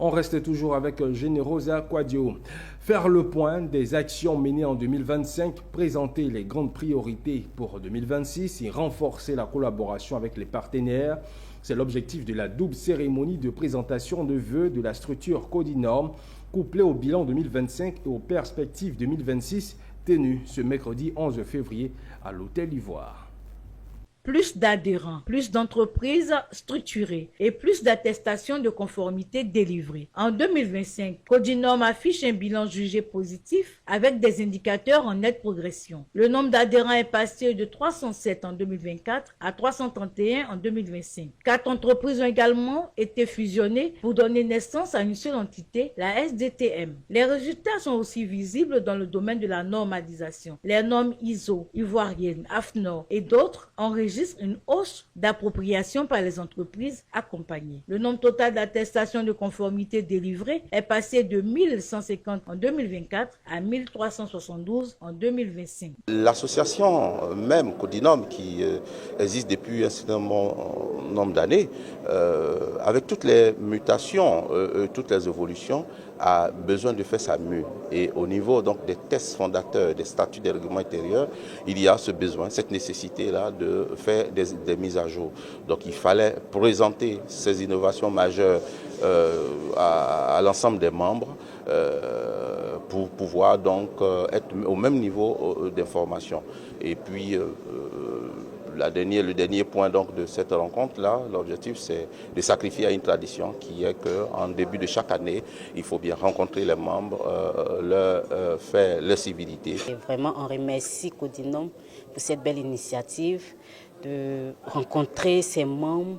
On reste toujours avec Generosa Quadio. Faire le point des actions menées en 2025, présenter les grandes priorités pour 2026 et renforcer la collaboration avec les partenaires. C'est l'objectif de la double cérémonie de présentation de vœux de la structure Codinorm, couplée au bilan 2025 et aux perspectives 2026, tenue ce mercredi 11 février à l'Hôtel Ivoire. Plus d'adhérents, plus d'entreprises structurées et plus d'attestations de conformité délivrées. En 2025, Codinorm affiche un bilan jugé positif avec des indicateurs en nette progression. Le nombre d'adhérents est passé de 307 en 2024 à 331 en 2025. 4 entreprises ont également été fusionnées pour donner naissance à une seule entité, la SDTM. Les résultats sont aussi visibles dans le domaine de la normalisation. Les normes ISO, ivoiriennes, AFNOR et d'autres enregistrent une hausse d'appropriation par les entreprises accompagnées. Le nombre total d'attestations de conformité délivrées est passé de 1150 en 2024 à 1372 en 2025. L'association même Codinorm qui existe depuis un certain nombre d'années, avec toutes les mutations, toutes les évolutions, a besoin de faire sa mue. Et au niveau donc des tests fondateurs, des statuts des règlements intérieurs, il y a ce besoin, cette nécessité-là de faire des mises à jour. Donc il fallait présenter ces innovations majeures à l'ensemble des membres pour pouvoir donc être au même niveau d'information. Et puis le dernier point donc de cette rencontre-là, l'objectif c'est de sacrifier à une tradition qui est qu'en début de chaque année, il faut bien rencontrer les membres, leur faire leur civilité. Et vraiment, on remercie Codinorm pour cette belle initiative de rencontrer ses membres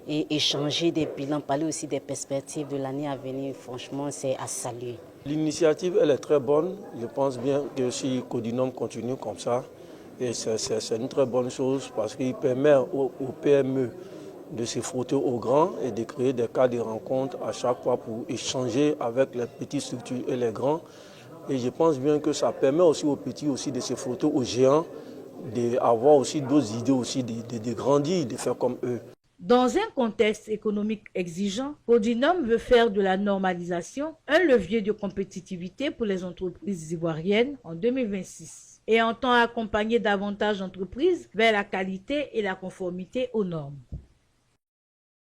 et échanger des bilans, parler aussi des perspectives de l'année à venir. Franchement, c'est à saluer. L'initiative, elle est très bonne. Je pense bien que si Codinorm continue comme ça, et c'est une très bonne chose parce qu'il permet aux PME de se frotter aux grands et de créer des cas de rencontre à chaque fois pour échanger avec les petites structures et les grands. Et je pense bien que ça permet aussi aux petits aussi de se frotter aux géants, d'avoir aussi d'autres idées, aussi de grandir, de faire comme eux. Dans un contexte économique exigeant, Codinorm veut faire de la normalisation un levier de compétitivité pour les entreprises ivoiriennes en 2026 et entend accompagner davantage d'entreprises vers la qualité et la conformité aux normes.